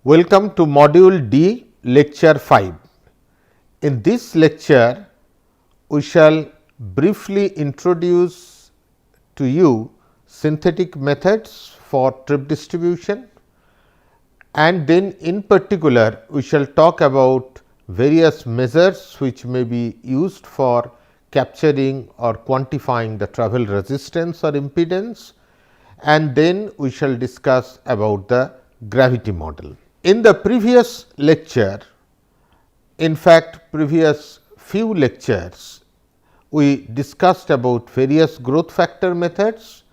Welcome to module D, lecture 5. In this lecture, we shall briefly introduce to you synthetic methods for trip distribution, and then in particular we shall talk about various measures which may be used for capturing or quantifying the travel resistance or impedance, and then we shall discuss about the gravity model. In the previous lecture, in fact previous few lectures, we discussed about various growth factor methods.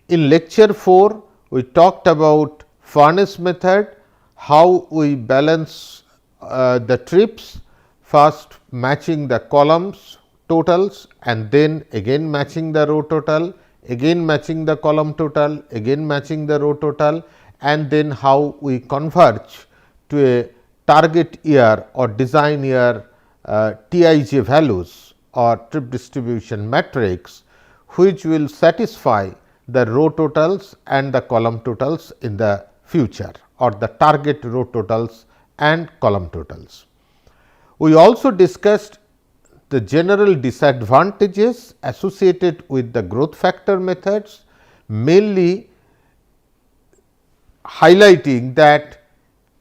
In lecture 4, we talked about furnace method, how we balance the trips, first matching the columns totals and then again matching the row total, again matching the column total, again matching the row total, and then how we converge to a target year or design year TIJ values or trip distribution matrix, which will satisfy the row totals and the column totals in the future, or the target row totals and column totals. We also discussed the general disadvantages associated with the growth factor methods, mainly highlighting that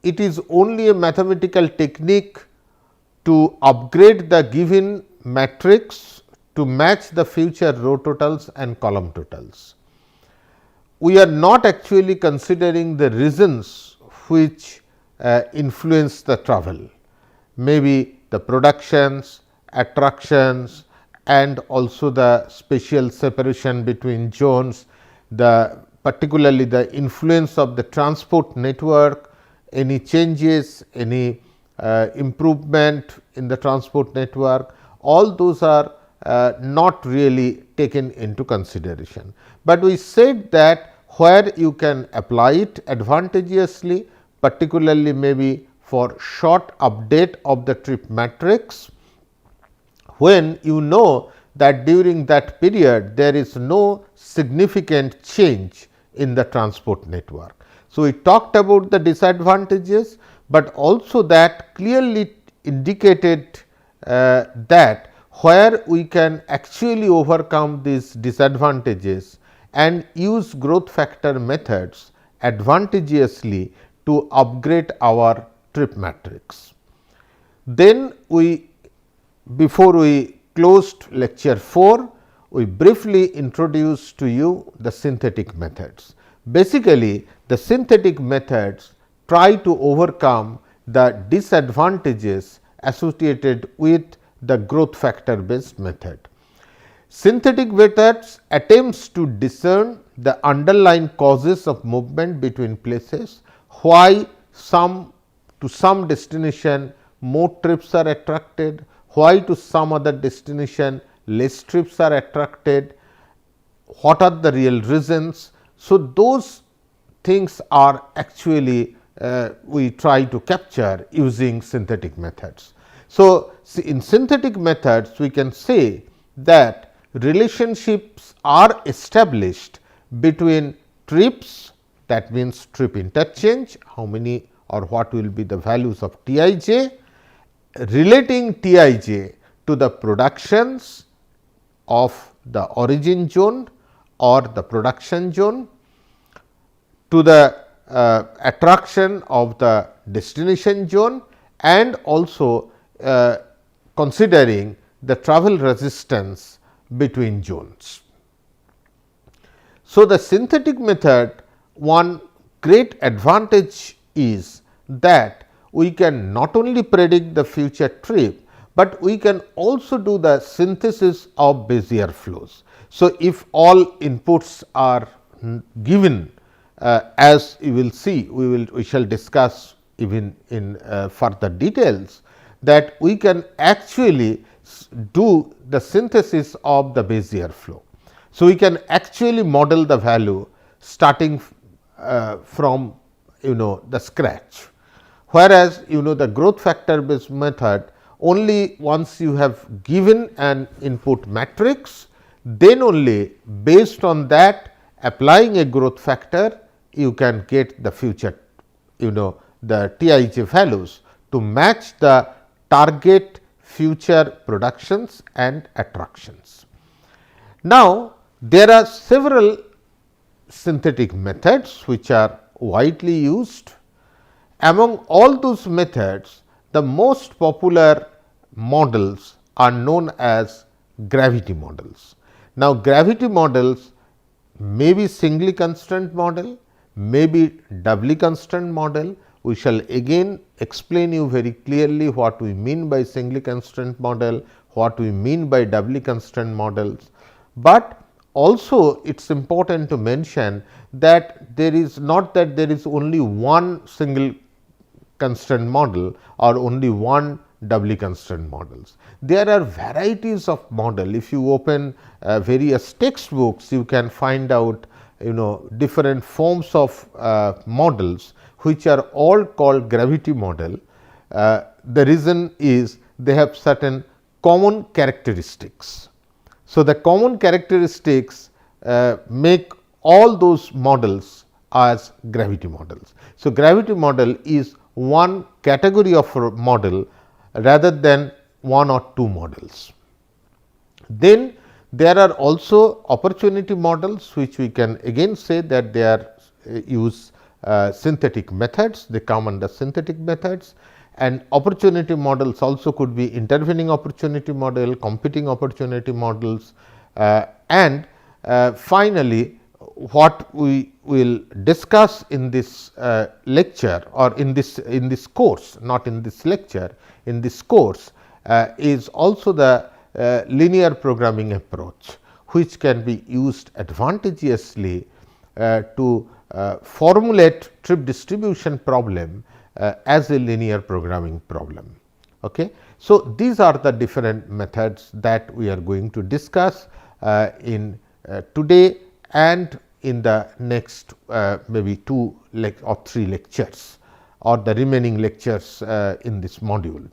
it is only a mathematical technique to upgrade the given matrix to match the future row totals and column totals. We are not actually considering the reasons which influence the travel, maybe the productions, attractions, and also the spatial separation between zones, particularly the influence of the transport network, any changes, any improvement in the transport network, all those are not really taken into consideration. But we said that where you can apply it advantageously, particularly maybe for short update of the trip matrix, when you know that during that period there is no significant change in the transport network. So, we talked about the disadvantages, but also that clearly indicated that where we can actually overcome these disadvantages and use growth factor methods advantageously to upgrade our trip matrix. Then before we closed lecture 4, we briefly introduced to you the synthetic methods. Basically, the synthetic methods try to overcome the disadvantages associated with the growth factor based method. Synthetic methods attempts to discern the underlying causes of movement between places, why to some destination more trips are attracted, why to some other destination less trips are attracted, what are the real reasons. So, those things are actually we try to capture using synthetic methods. So, in synthetic methods we can say that relationships are established between trips, that means trip interchange, how many or what will be the values of TIJ, relating TIJ to the productions of the origin zone or the production zone, to the attraction of the destination zone, and also considering the travel resistance between zones. So, the synthetic method, one great advantage is that we can not only predict the future trip, but we can also do the synthesis of Bezier flows. So, if all inputs are given, as you will see, we shall discuss even in further details, that we can actually do the synthesis of the Bezier flow. So, we can actually model the value starting from the scratch, whereas the growth factor based method, only once you have given an input matrix, then only based on that applying a growth factor you can get the future the TIJ values to match the target future productions and attractions. Now, there are several synthetic methods which are widely used. Among all those methods, the most popular models are known as gravity models. Now, gravity models may be singly constant model, may be doubly constant model. We shall again explain you very clearly what we mean by singly constant model, what we mean by doubly constant models. But also it is important to mention that there is not that there is only one single constant model or only one doubly constant models. There are varieties of model. If you open various textbooks, you can find out different forms of models which are all called gravity model. The reason is they have certain common characteristics. So, the common characteristics make all those models as gravity models. So, gravity model is one category of model rather than one or two models. Then there are also opportunity models, which we can again say that they are use synthetic methods, they come under synthetic methods, and opportunity models also could be intervening opportunity model, competing opportunity models, and finally, what we will discuss in this lecture or in this course, not in this lecture, in this course is also the linear programming approach, which can be used advantageously to formulate trip distribution problem as a linear programming problem. Okay. So, these are the different methods that we are going to discuss in today and in the next maybe 2 or 3 lectures or the remaining lectures in this module.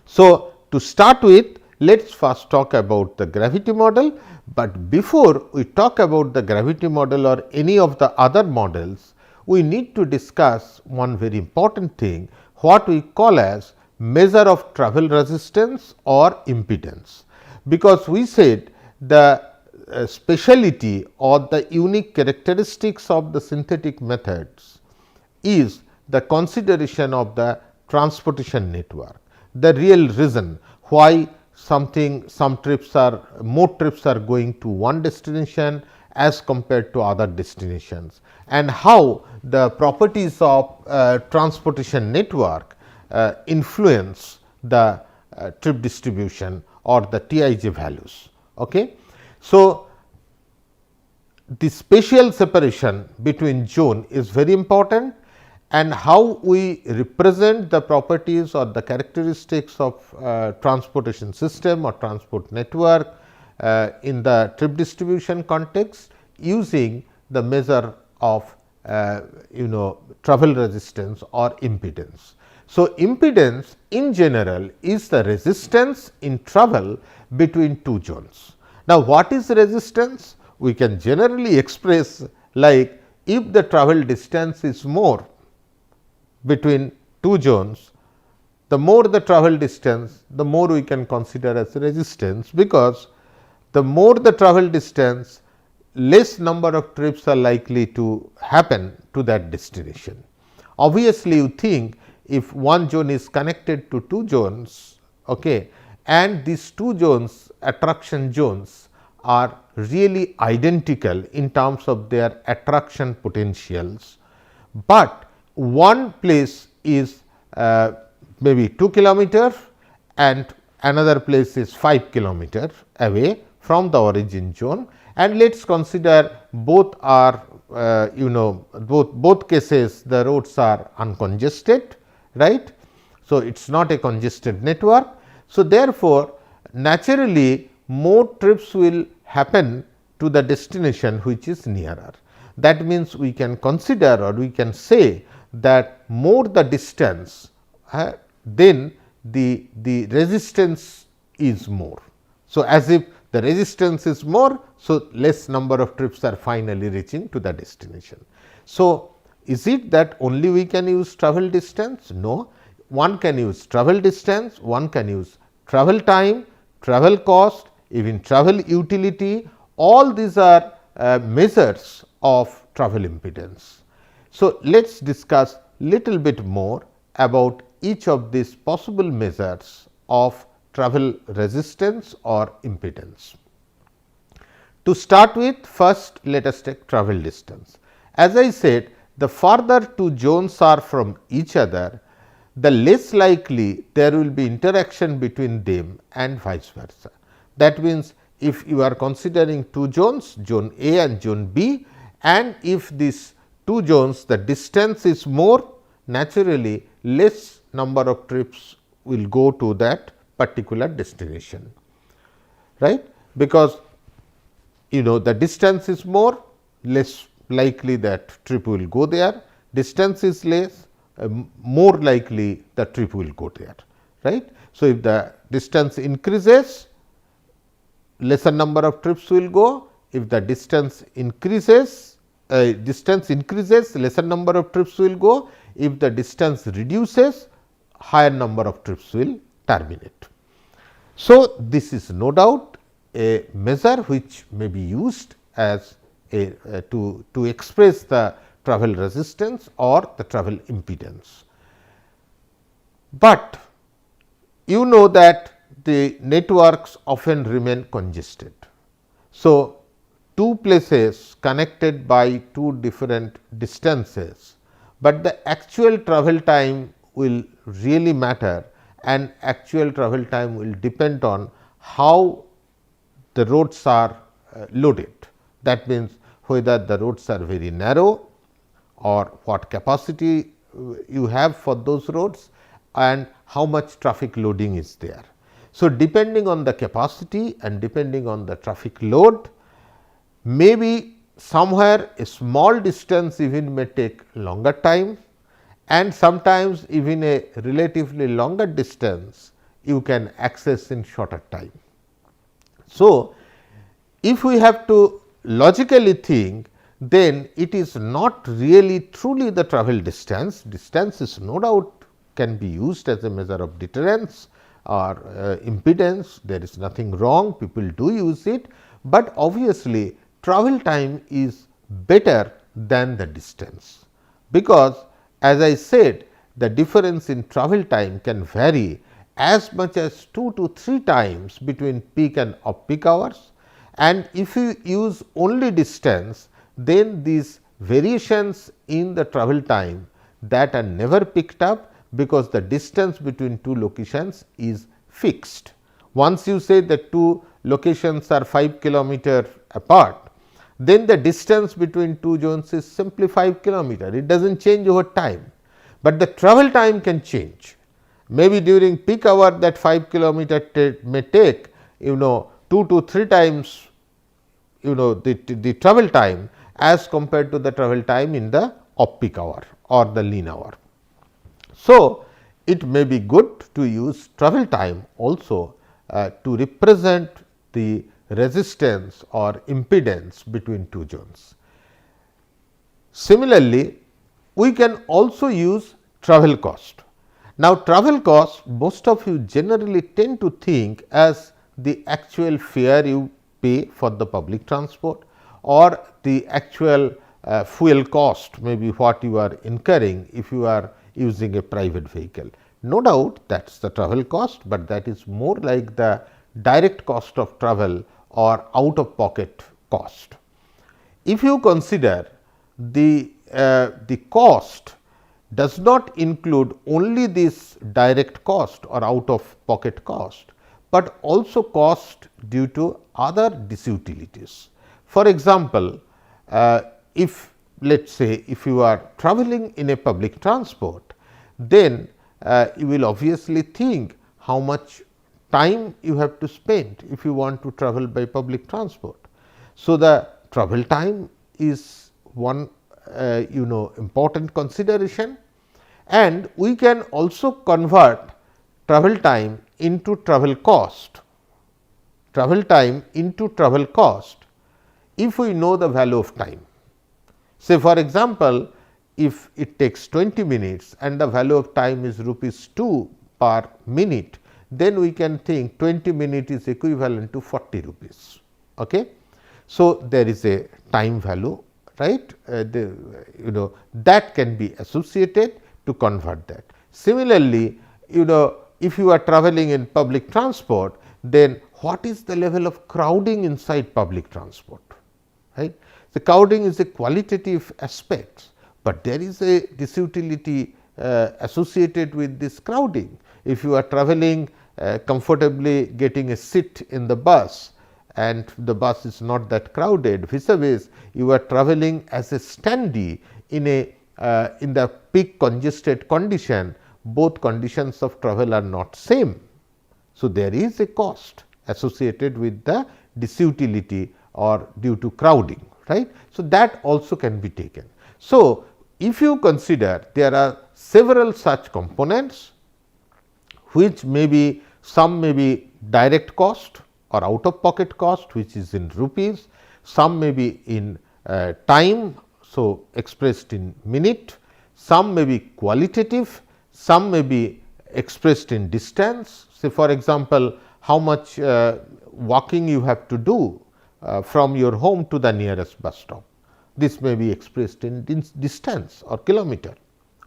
So, to start with, let us first talk about the gravity model, but before we talk about the gravity model or any of the other models, we need to discuss one very important thing, what we call as measure of travel resistance or impedance, because we said the speciality or the unique characteristics of the synthetic methods is the consideration of the transportation network. The real reason why some trips are more trips are going to one destination as compared to other destinations, and how the properties of transportation network influence the trip distribution or the TIJ values. Okay. So, the spatial separation between zone is very important, and how we represent the properties or the characteristics of transportation system or transport network in the trip distribution context using the measure of travel resistance or impedance. So, impedance in general is the resistance in travel between two zones. Now, what is resistance? We can generally express like if the travel distance is more between two zones, the more the travel distance, the more we can consider as resistance, because the more the travel distance, less number of trips are likely to happen to that destination. Obviously, you think if one zone is connected to two zones, okay, and these two zones, attraction zones, are really identical in terms of their attraction potentials, but one place is maybe 2 kilometers and another place is 5 kilometers away from the origin zone, and let us consider both are both cases the roads are uncongested, right. So, it is not a congested network. So, therefore, naturally more trips will happen to the destination which is nearer. That means, we can consider or we can say that more the distance, then the resistance is more. So, as if the resistance is more, so less number of trips are finally reaching to the destination. So, Is it that only we can use travel distance? No, one can use travel distance, one can use travel time, travel cost, even travel utility, all these are measures of travel impedance. So, let us discuss little bit more about each of these possible measures of travel resistance or impedance. To start with, first let us take travel distance. As I said, the farther two zones are from each other, the less likely there will be interaction between them and vice versa. That means, if you are considering two zones, zone A and zone B, and if these two zones the distance is more, naturally less number of trips will go to that particular destination, right, because the distance is more, less likely that trip will go there, distance is less, more likely the trip will go there, right. So, if the distance increases, lesser number of trips will go, if the distance increases, lesser number of trips will go, if the distance reduces, higher number of trips will terminate. So, this is no doubt a measure which may be used as to express the travel resistance or the travel impedance. But you know that the networks often remain congested. So, two places connected by two different distances, but the actual travel time will really matter, and actual travel time will depend on how the roads are loaded. That means, whether the roads are very narrow or what capacity you have for those roads and how much traffic loading is there. So, depending on the capacity and depending on the traffic load, maybe somewhere a small distance even may take longer time, and sometimes even a relatively longer distance you can access in shorter time. So, if we have to logically think, then it is not really truly the travel distance. Distance is no doubt can be used as a measure of deterrence or impedance. There is nothing wrong, people do use it, but obviously travel time is better than the distance, because as I said, the difference in travel time can vary as much as 2 to 3 times between peak and off peak hours, and if you use only distance, then these variations in the travel time that are never picked up, because the distance between two locations is fixed. Once you say that two locations are 5 kilometer apart, then the distance between two zones is simply 5 kilometer. It does not change over time, but the travel time can change. Maybe during peak hour that 5 kilometer may take 2 to 3 times the travel time as compared to the travel time in the off peak hour or the lean hour. So, it may be good to use travel time also to represent the resistance or impedance between two zones. Similarly, we can also use travel cost. Now, travel cost, most of you generally tend to think as the actual fare you pay for the public transport or the actual fuel cost, maybe what you are incurring if you are using a private vehicle. No doubt that is the travel cost, but that is more like the direct cost of travel or out of pocket cost. If you consider the cost does not include only this direct cost or out of pocket cost, but also cost due to other disutilities. For example, if let us say if you are traveling in a public transport, then you will obviously think how much time you have to spend if you want to travel by public transport. So, the travel time is one important consideration, and we can also convert travel time into travel cost, if we know the value of time. Say for example, if it takes 20 minutes and the value of time is rupees 2 per minute, then we can think 20 minutes is equivalent to 40 rupees. Okay. So, there is a time value, right, that can be associated to convert that. Similarly, if you are traveling in public transport, then what is the level of crowding inside public transport, right. The crowding is a qualitative aspect, but there is a disutility associated with this crowding. If you are traveling comfortably, getting a seat in the bus and the bus is not that crowded, vis-a-vis you are traveling as a standee in the peak congested condition, both conditions of travel are not same. So, there is a cost associated with the disutility or due to crowding, right. So, that also can be taken. So, if you consider there are several such components which may be, some may be direct cost or out of pocket cost, which is in rupees, some may be in time, so expressed in minute, some may be qualitative, some may be expressed in distance. Say for example, how much walking you have to do from your home to the nearest bus stop. This may be expressed in distance or kilometer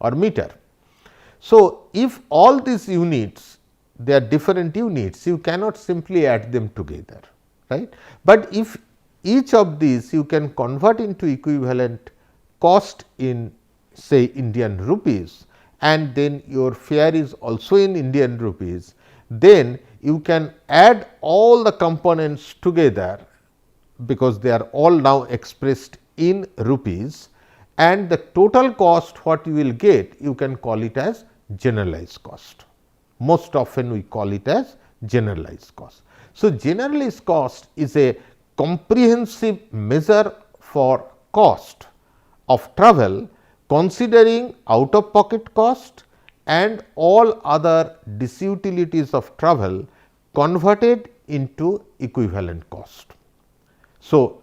or meter. So, if all these units, they are different units, you cannot simply add them together, right. But if each of these you can convert into equivalent cost in say Indian rupees, and then your fare is also in Indian rupees, then you can add all the components together, because they are all now expressed in rupees, and the total cost what you will get, you can call it as generalized cost. Most often we call it as generalized cost. So, generalized cost is a comprehensive measure for cost of travel, considering out of pocket cost and all other disutilities of travel converted into equivalent cost. So,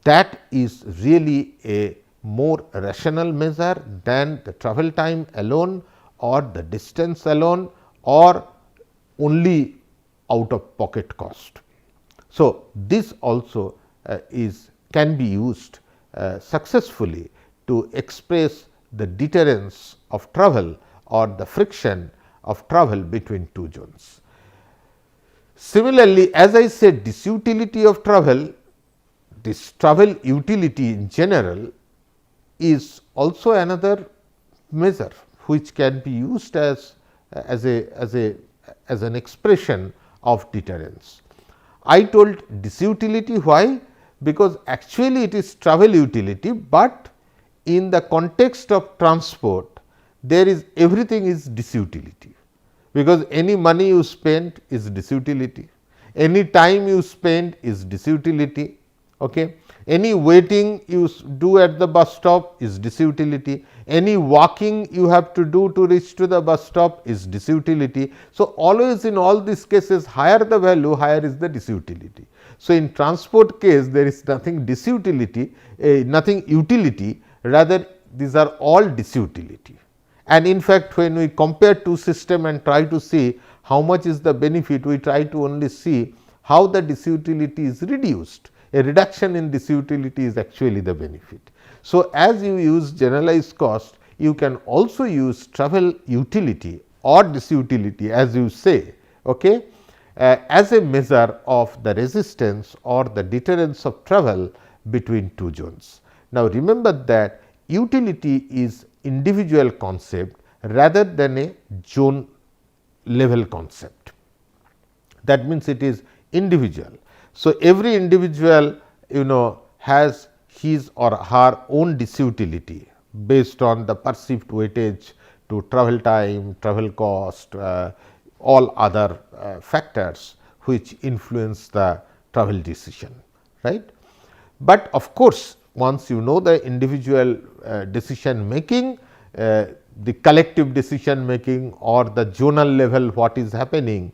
that is really a more rational measure than the travel time alone or the distance alone or only out of pocket cost. So, this also can be used successfully to express the deterrence of travel or the friction of travel between two zones. Similarly, as I said, disutility of travel, this travel utility in general is also another measure which can be used as an expression of deterrence. I told disutility, why? Because actually it is travel utility, but in the context of transport there is everything is disutility, because any money you spend is disutility, any time you spend is disutility. Okay. Any waiting you do at the bus stop is disutility, any walking you have to do to reach to the bus stop is disutility. So, always in all these cases, higher the value, higher is the disutility. So, in transport case there is nothing disutility, nothing utility, rather these are all disutility. And in fact, when we compare two systems and try to see how much is the benefit, we try to only see how the disutility is reduced. A reduction in disutility is actually the benefit. So, as you use generalized cost, you can also use travel utility or disutility, as you say, okay, as a measure of the resistance or the deterrence of travel between two zones. Now, remember that utility is individual concept rather than a zone level concept. That means, it is individual. So, every individual has his or her own disutility based on the perceived weightage to travel time, travel cost, all other factors which influence the travel decision, right. But of course, once you know the individual decision making, the collective decision making or the zonal level what is happening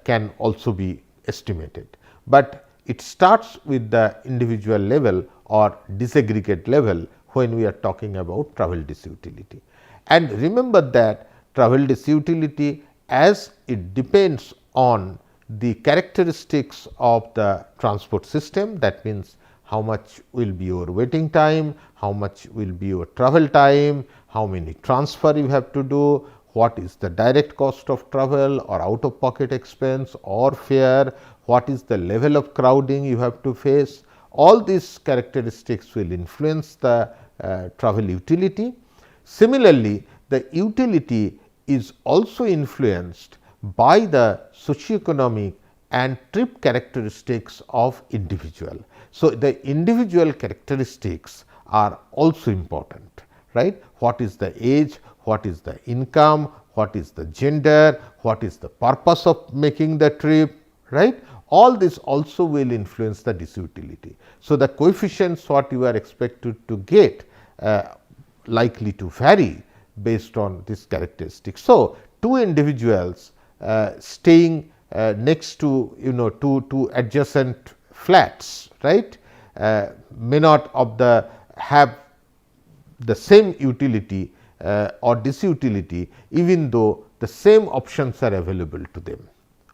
can also be estimated. But it starts with the individual level or disaggregate level when we are talking about travel disutility. And remember that travel disutility, as it depends on the characteristics of the transport system, that means how much will be your waiting time, how much will be your travel time, how many transfer you have to do, what is the direct cost of travel or out of pocket expense or fare, what is the level of crowding you have to face. All these characteristics will influence the travel utility. Similarly, the utility is also influenced by the socioeconomic and trip characteristics of individual. So, the individual characteristics are also important, right. What is the age, what is the income, what is the gender, what is the purpose of making the trip, right. All this also will influence the disutility. So, the coefficients what you are expected to get likely to vary based on this characteristic. So, two individuals staying next to two adjacent flats, right, may not have the same utility or disutility, even though the same options are available to them.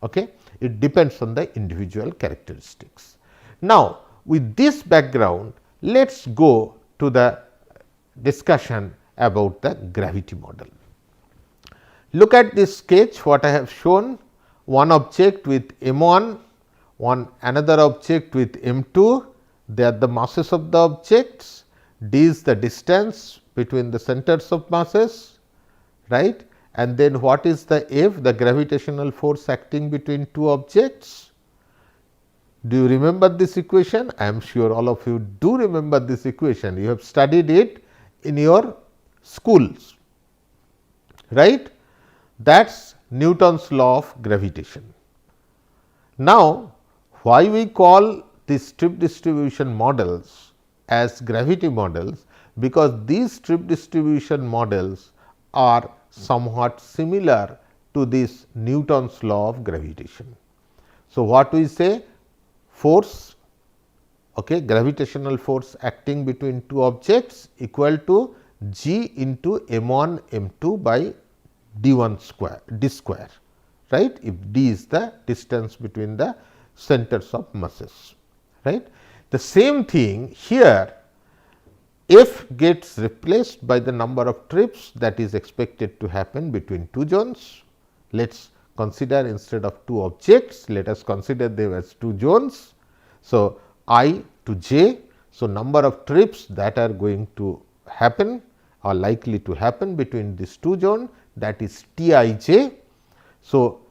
Okay? It depends on the individual characteristics. Now, with this background, let us go to the discussion about the gravity model. Look at this sketch what I have shown, one object with m1, another object with m2, they are the masses of the objects, d is the distance between the centers of masses, right, and then what is the F, the gravitational force acting between two objects. Do you remember this equation? I am sure all of you do remember this equation, you have studied it in your schools, right. That is Newton's law of gravitation. Now, why we call these strip distribution models as gravity models? Because these strip distribution models are somewhat similar to this Newton's law of gravitation. So, what we say? Force, okay, gravitational force acting between two objects equal to g into m1 m2 by d1 square, d square, right, if d is the distance between the centers of masses, right. The same thing here, F gets replaced by the number of trips that is expected to happen between two zones. Let us consider, instead of two objects, let us consider them as two zones. So, I to j. So, number of trips that are going to happen or likely to happen between these two zones, that is T I j. So,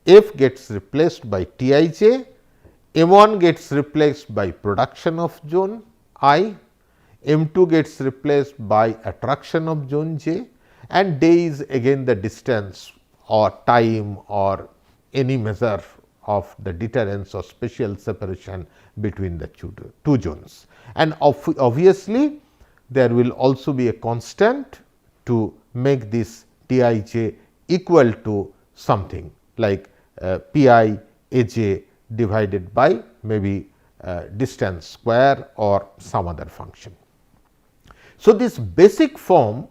F gets replaced by T I j, M1 gets replaced by production of zone I, M2 gets replaced by attraction of zone j, and day is again the distance or time or any measure of the deterrence or spatial separation between the two zones. And obviously, there will also be a constant to make this T I j equal to something like P I a j divided by maybe distance square or some other function. So, this basic form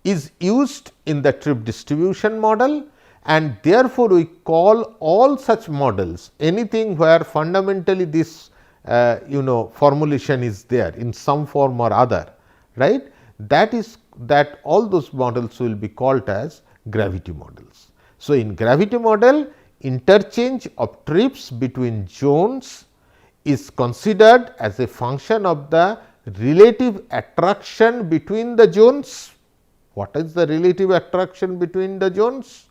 is used in the trip distribution model, and therefore, we call all such models anything where fundamentally this formulation is there in some form or other, right. That all those models will be called as gravity models. So, in gravity model, interchange of trips between zones is considered as a function of the relative attraction between the zones. What is the relative attraction between the zones?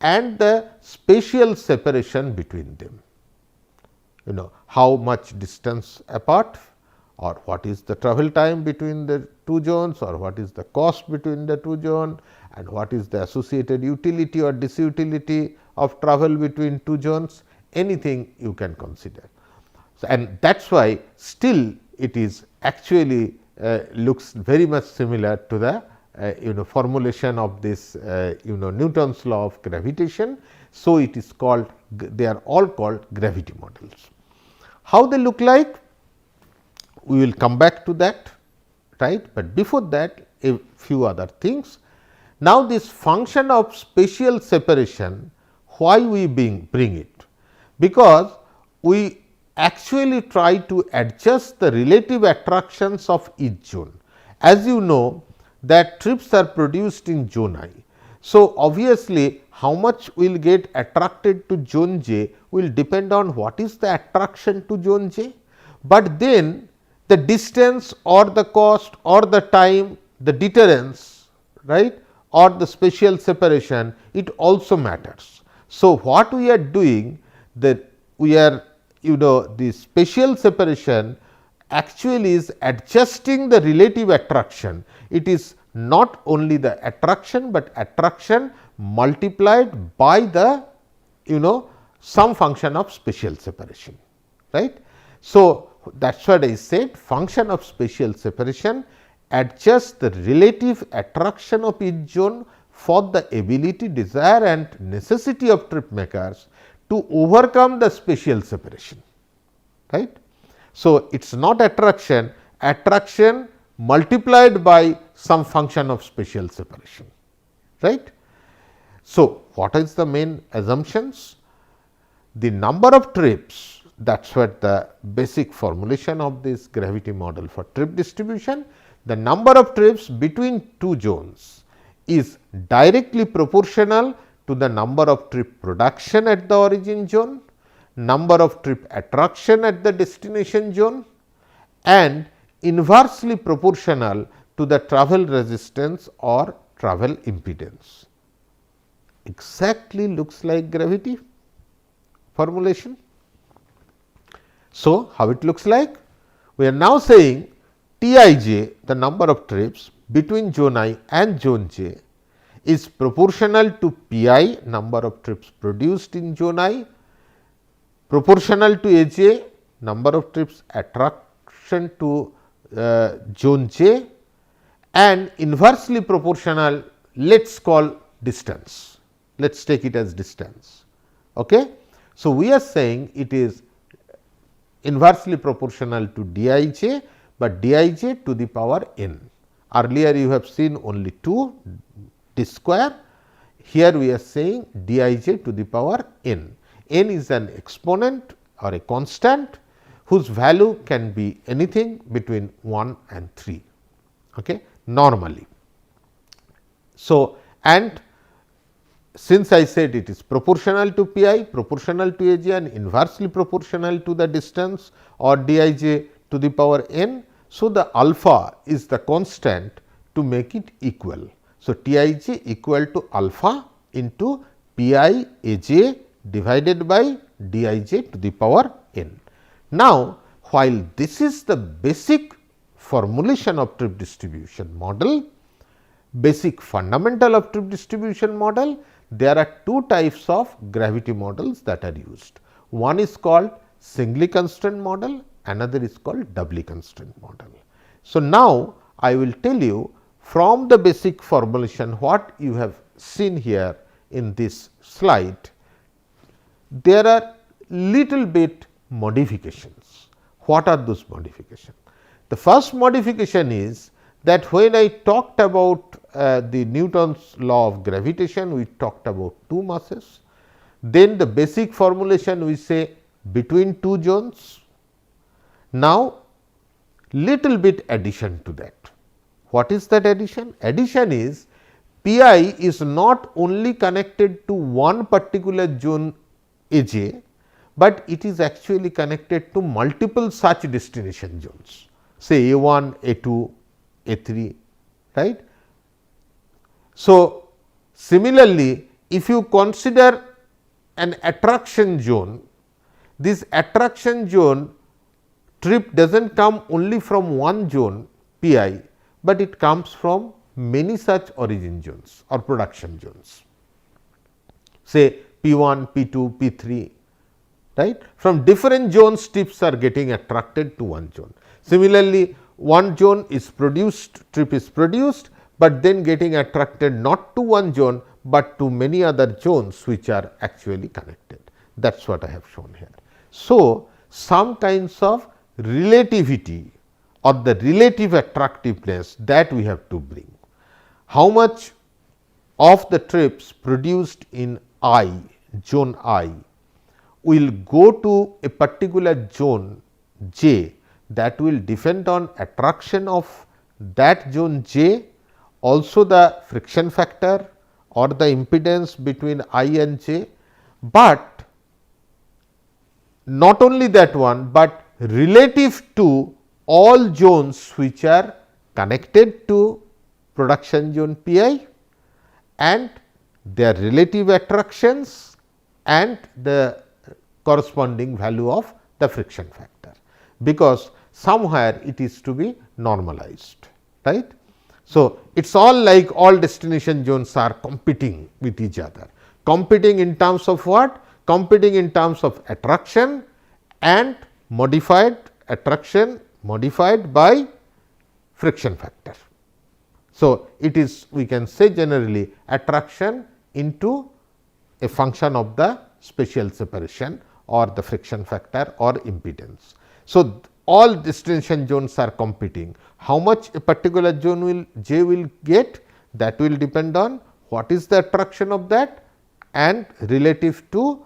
And the spatial separation between them. How much distance apart, or what is the travel time between the two zones, or what is the cost between the two zones, and what is the associated utility or disutility of travel between two zones, anything you can consider. So, and that is why still it is actually looks very much similar to the formulation of this Newton's law of gravitation. So, it is called, they are all called gravity models. How they look like? We will come back to that, right, but before that a few other things. Now, this function of spatial separation, why we bring it? Because we actually try to adjust the relative attractions of each zone. As you know that trips are produced in zone I. So, obviously, how much we will get attracted to zone J will depend on what is the attraction to zone J, but then the distance or the cost or the time, the deterrence, right, or the spatial separation, it also matters. So, what we are doing, that we are the spatial separation actually is adjusting the relative attraction. It is not only the attraction, but attraction multiplied by the some function of spatial separation, right. So, that is what I said, function of spatial separation adjusts the relative attraction of each zone for the ability, desire and necessity of trip makers to overcome the spatial separation, right. So, it is not attraction, attraction multiplied by some function of spatial separation, right. So, what is the main assumptions? The number of trips, that is what the basic formulation of this gravity model for trip distribution. The number of trips between two zones is directly proportional to the number of trip production at the origin zone, number of trip attraction at the destination zone and inversely proportional to the travel resistance or travel impedance. Exactly looks like gravity formulation. So, how it looks like? We are now saying Tij, the number of trips between zone I and zone J is proportional to Pi, number of trips produced in zone I, proportional to Aj, number of trips attraction to zone J and inversely proportional, let us call distance, let us take it as distance. Okay? So, we are saying it is inversely proportional to Dij, but Dij to the power n. Earlier you have seen only 2 d square, here we are saying Dij to the power n. N is an exponent or a constant whose value can be anything between 1 and 3 okay, normally. So, and since I said it is proportional to Pi, proportional to Aj and inversely proportional to the distance or Dij to the power n. So, the alpha is the constant to make it equal. So, Tij equal to alpha into Pi Aj divided by Dij to the power n. Now, while this is the basic formulation of trip distribution model, basic fundamental of trip distribution model, there are 2 types of gravity models that are used. One is called singly constrained model, another is called doubly constrained model. So, now I will tell you from the basic formulation what you have seen here in this slide, there are little bit modifications. What are those modifications? The first modification is that when I talked about the Newton's law of gravitation, we talked about 2 masses. Then the basic formulation we say between 2 zones. Now, little bit addition to that. What is that addition? Addition is Pi is not only connected to one particular zone Aj, but it is actually connected to multiple such destination zones, say A1, A2, A3, right. So, similarly, if you consider an attraction zone, this attraction zone trip does not come only from one zone Pi, but it comes from many such origin zones or production zones, say P1, P2, P3, right. From different zones trips are getting attracted to one zone. Similarly, one zone is produced, trip is produced, but then getting attracted not to one zone, but to many other zones which are actually connected. That is what I have shown here. So, some kinds of relativity or the relative attractiveness that we have to bring. How much of the trips produced in I, zone I, will go to a particular zone J, that will depend on attraction of that zone J, also the friction factor or the impedance between I and J, but not only that one, but relative to all zones which are connected to production zone P I and their relative attractions and the corresponding value of the friction factor, because somewhere it is to be normalized, right. So, it is all like all destination zones are competing with each other, competing in terms of what? Competing in terms of attraction and modified attraction modified by friction factor. So, it is, we can say generally, attraction into a function of the spatial separation or the friction factor or impedance. So, all destination zones are competing. How much a particular zone will J will get, that will depend on what is the attraction of that and relative to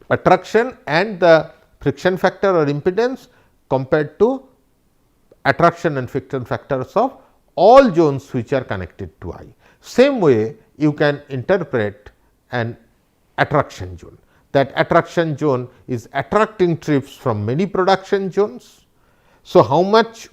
attraction and the friction factor or impedance compared to attraction and friction factors of all zones which are connected to I. Same way you can interpret an attraction zone. That attraction zone is attracting trips from many production zones. So, how much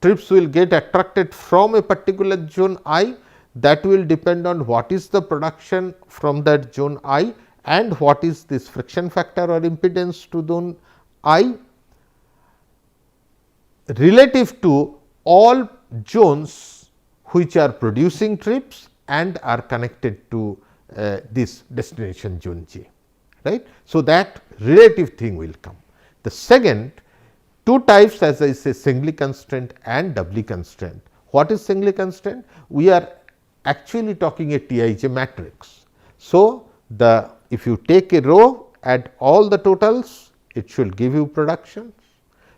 trips will get attracted from a particular zone I, that will depend on what is the production from that zone I and what is this friction factor or impedance to zone I relative to all zones which are producing trips and are connected to this destination zone J, right. So, that relative thing will come. The second, two types, as I say, singly constraint and doubly constraint. What is singly constraint? We are actually talking a Tij matrix. So, the if you take a row, add all the totals, it should give you production.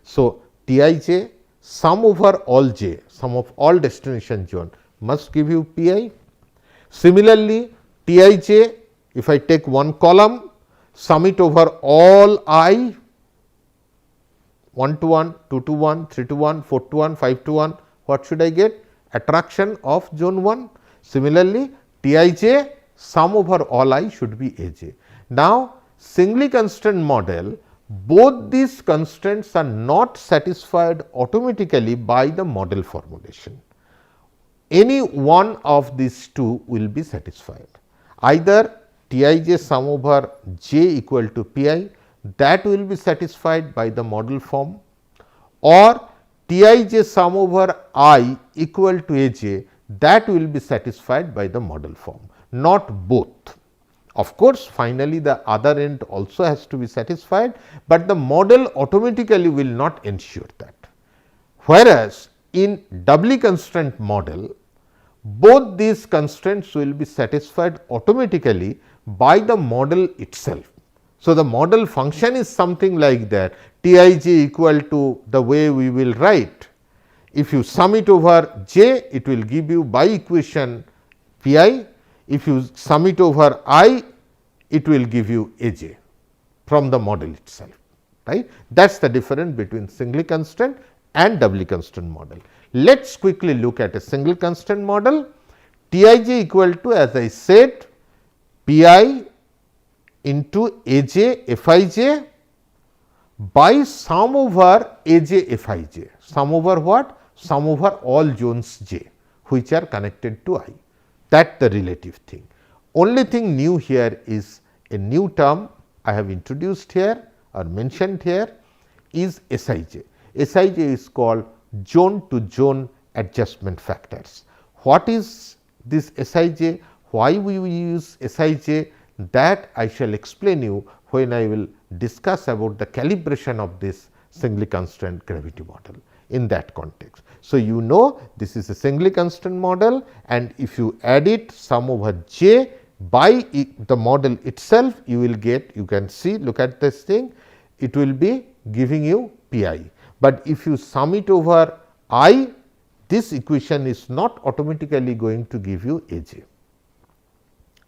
So, Tij sum over all j, sum of all destination zone must give you Pi. Similarly, Tij, if I take one column, sum it over all I, 1 to 1, 2 to 1, 3 to 1, 4 to 1, 5 to 1, what should I get? Attraction of zone 1. Similarly, Tij sum over all I should be Aj. Now, singly constraint model, both these constraints are not satisfied automatically by the model formulation. Any one of these two will be satisfied. Either Tij sum over j equal to Pi, that will be satisfied by the model form, or Tij sum over I equal to Aj, that will be satisfied by the model form, not both. Of course, finally, the other end also has to be satisfied, but the model automatically will not ensure that. Whereas, in doubly constraint model, both these constraints will be satisfied automatically by the model itself. So, the model function is something like that, Tij equal to the way we will write. If you sum it over j, it will give you by equation Pi. If you sum it over I, it will give you Aj from the model itself, right. That is the difference between singly constraint and doubly constraint model. Let us quickly look at a single constraint model. Tij equal to, as I said, Pi into Aj Fij by sum over Aj Fij, sum over what? Sum over all zones j which are connected to I, that is the relative thing. Only thing new here is a new term I have introduced here or mentioned here is Sij. Sij is called zone to zone adjustment factors. What is this Sij? Why we use Sij? That I shall explain you when I will discuss about the calibration of this singly constraint gravity model in that context. So, you know this is a singly constraint model, and if you add it sum over j by the model itself, you will get, you can see, look at this thing, it will be giving you Pi. but if you sum it over I, this equation is not automatically going to give you AJ,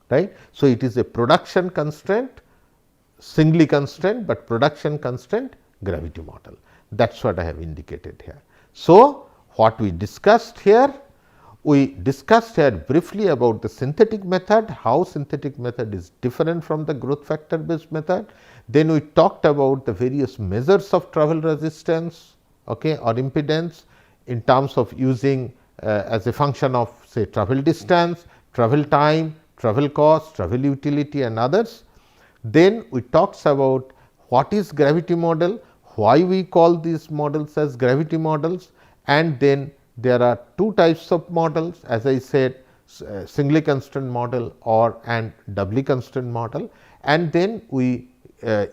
right. So, it is a production constraint, singly constraint, but production constraint gravity model. That is what I have indicated here. So, what we discussed here? We discussed here briefly about the synthetic method, how synthetic method is different from the growth factor based method. Then we talked about the various measures of travel resistance, okay, or impedance in terms of using as a function of say travel distance, travel time, travel cost, travel utility and others. Then we talked about what is gravity model, why we call these models as gravity models, and then there are two types of models, as I said, singly constrained model or and doubly constrained model, and then we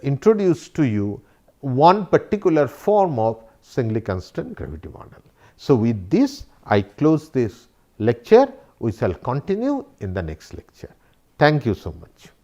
introduced to you one particular form of singly constrained gravity model. So, with this I close this lecture. We shall continue in the next lecture. Thank you so much.